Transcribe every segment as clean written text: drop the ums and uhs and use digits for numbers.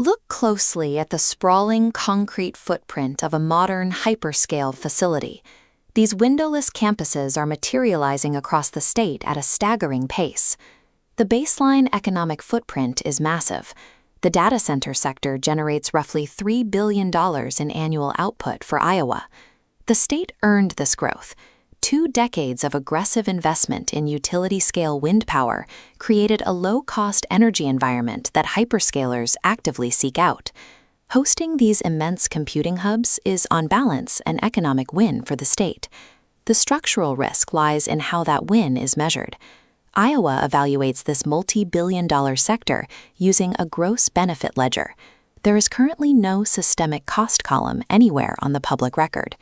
Look closely at the sprawling concrete footprint of a modern hyperscale facility. These windowless campuses are materializing across the state at a staggering pace. The baseline economic footprint is massive. The data center sector generates roughly $3 billion in annual output for Iowa. The state earned this growth. 2 decades of aggressive investment in utility-scale wind power created a low-cost energy environment that hyperscalers actively seek out. Hosting these immense computing hubs is, on balance, an economic win for the state. The structural risk lies in how that win is measured. Iowa evaluates this multi-billion-dollar sector using a gross benefit ledger. There is currently no systemic cost column anywhere on the public record.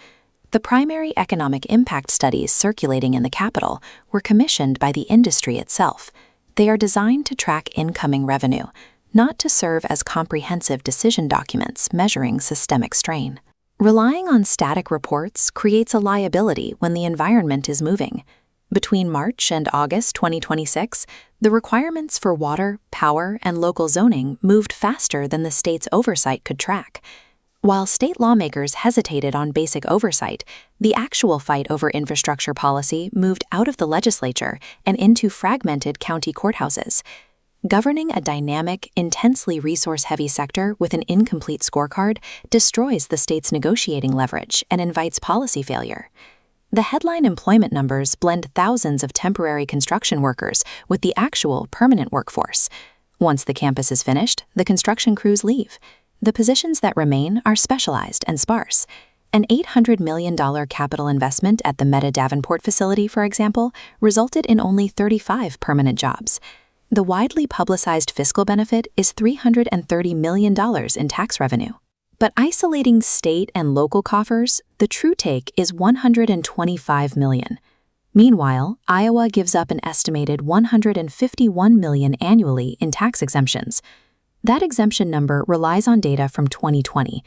The primary economic impact studies circulating in the Capitol were commissioned by the industry itself. They are designed to track incoming revenue, not to serve as comprehensive decision documents measuring systemic strain. Relying on static reports creates a liability when the environment is moving. Between March and August 2026, the requirements for water, power, and local zoning moved faster than the state's oversight could track. While state lawmakers hesitated on basic oversight, the actual fight over infrastructure policy moved out of the legislature and into fragmented county courthouses. Governing a dynamic, intensely resource-heavy sector with an incomplete scorecard destroys the state's negotiating leverage and invites policy failure. The headline employment numbers blend thousands of temporary construction workers with the actual permanent workforce. Once the campus is finished, the construction crews leave. The positions that remain are specialized and sparse. An $800 million capital investment at the Meta Davenport facility, for example, resulted in only 35 permanent jobs. The widely publicized fiscal benefit is $330 million in tax revenue. But isolating state and local coffers, the true take is $125 million. Meanwhile, Iowa gives up an estimated $151 million annually in tax exemptions. That exemption number relies on data from 2020.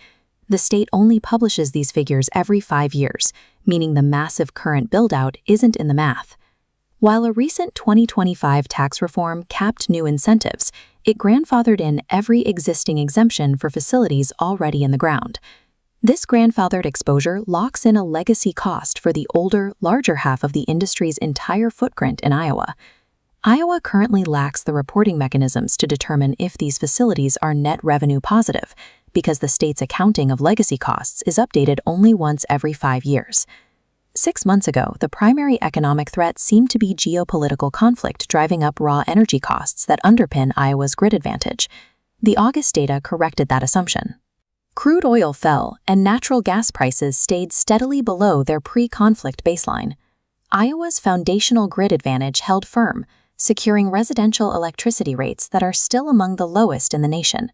The state only publishes these figures every 5 years, meaning the massive current build-out isn't in the math. While a recent 2025 tax reform capped new incentives, it grandfathered in every existing exemption for facilities already in the ground. This grandfathered exposure locks in a legacy cost for the older, larger half of the industry's entire footprint in Iowa. Iowa currently lacks the reporting mechanisms to determine if these facilities are net revenue positive, because the state's accounting of legacy costs is updated only once every 5 years. 6 months ago, the primary economic threat seemed to be geopolitical conflict driving up raw energy costs that underpin Iowa's grid advantage. The August data corrected that assumption. Crude oil fell, and natural gas prices stayed steadily below their pre-conflict baseline. Iowa's foundational grid advantage held firm, securing residential electricity rates that are still among the lowest in the nation.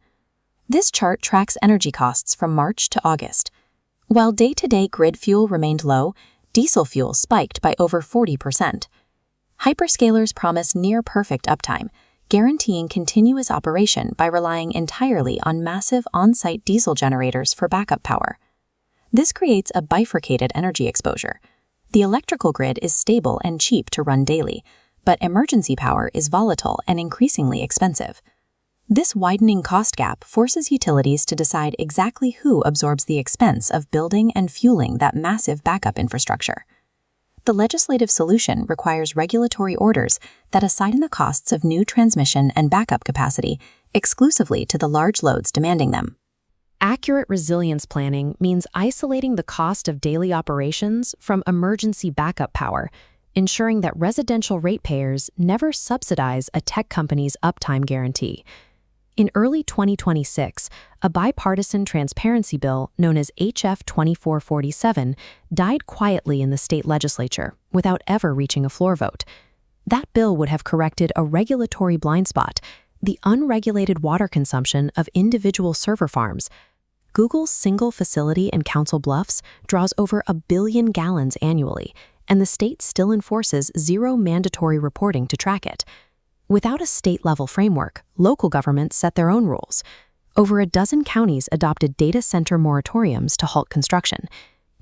This chart tracks energy costs from March to August. While day-to-day grid fuel remained low, diesel fuel spiked by over 40%. Hyperscalers promise near-perfect uptime, guaranteeing continuous operation by relying entirely on massive on-site diesel generators for backup power. This creates a bifurcated energy exposure. The electrical grid is stable and cheap to run daily, but emergency power is volatile and increasingly expensive. This widening cost gap forces utilities to decide exactly who absorbs the expense of building and fueling that massive backup infrastructure. The legislative solution requires regulatory orders that assign the costs of new transmission and backup capacity exclusively to the large loads demanding them. Accurate resilience planning means isolating the cost of daily operations from emergency backup power, ensuring that residential ratepayers never subsidize a tech company's uptime guarantee. In early 2026, a bipartisan transparency bill known as HF 2447 died quietly in the state legislature without ever reaching a floor vote. That bill would have corrected a regulatory blind spot, the unregulated water consumption of individual server farms. Google's single facility in Council Bluffs draws over 1 billion gallons annually, and the state still enforces zero mandatory reporting to track it. Without a state-level framework, local governments set their own rules. Over a dozen counties adopted data center moratoriums to halt construction.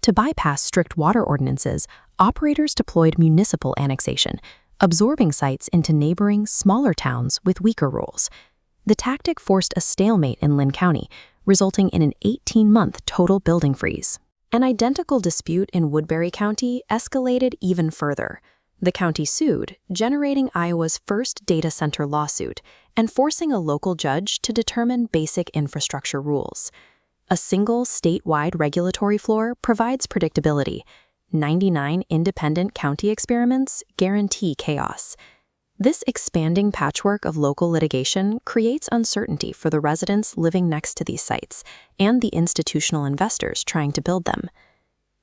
To bypass strict water ordinances, operators deployed municipal annexation, absorbing sites into neighboring, smaller towns with weaker rules. The tactic forced a stalemate in Linn County, resulting in an 18-month total building freeze. An identical dispute in Woodbury County escalated even further. The county sued, generating Iowa's first data center lawsuit and forcing a local judge to determine basic infrastructure rules. A single statewide regulatory floor provides predictability. 99 independent county experiments guarantee chaos. This expanding patchwork of local litigation creates uncertainty for the residents living next to these sites and the institutional investors trying to build them.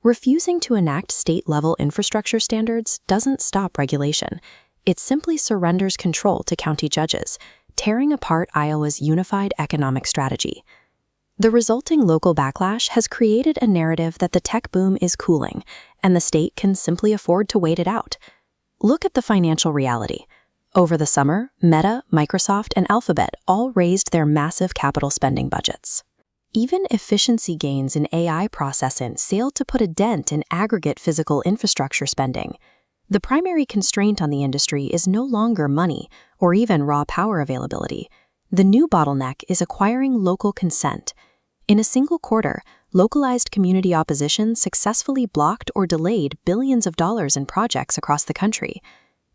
Refusing to enact state-level infrastructure standards doesn't stop regulation. It simply surrenders control to county judges, tearing apart Iowa's unified economic strategy. The resulting local backlash has created a narrative that the tech boom is cooling, and the state can simply afford to wait it out. Look at the financial reality. Over the summer, Meta, Microsoft, and Alphabet all raised their massive capital spending budgets. Even efficiency gains in AI processing sailed to put a dent in aggregate physical infrastructure spending. The primary constraint on the industry is no longer money or even raw power availability. The new bottleneck is acquiring local consent. In a single quarter, localized community opposition successfully blocked or delayed billions of dollars in projects across the country.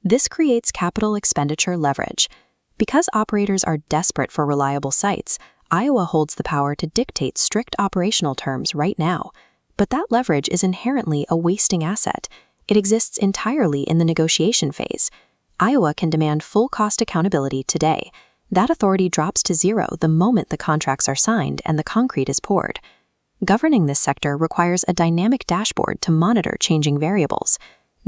This creates capital expenditure leverage. Because operators are desperate for reliable sites, Iowa holds the power to dictate strict operational terms right now. But that leverage is inherently a wasting asset. It exists entirely in the negotiation phase. Iowa can demand full cost accountability today. That authority drops to zero the moment the contracts are signed and the concrete is poured. Governing this sector requires a dynamic dashboard to monitor changing variables.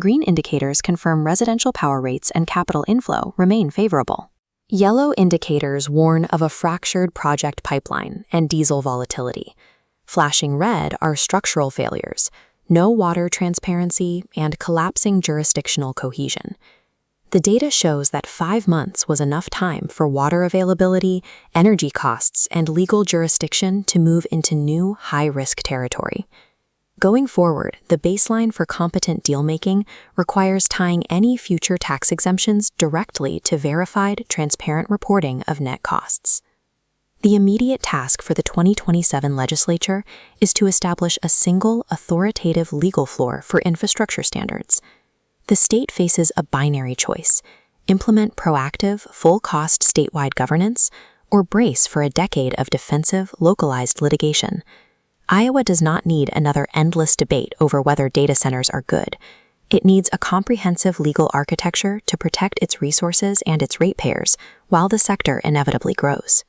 Green indicators confirm residential power rates and capital inflow remain favorable. Yellow indicators warn of a fractured project pipeline and diesel volatility. Flashing red are structural failures, no water transparency, and collapsing jurisdictional cohesion. The data shows that 5 months was enough time for water availability, energy costs, and legal jurisdiction to move into new high-risk territory. Going forward, the baseline for competent deal-making requires tying any future tax exemptions directly to verified, transparent reporting of net costs. The immediate task for the 2027 legislature is to establish a single, authoritative legal floor for infrastructure standards. The state faces a binary choice: implement proactive, full-cost statewide governance, or brace for a decade of defensive, localized litigation. Iowa does not need another endless debate over whether data centers are good. It needs a comprehensive legal architecture to protect its resources and its ratepayers while the sector inevitably grows.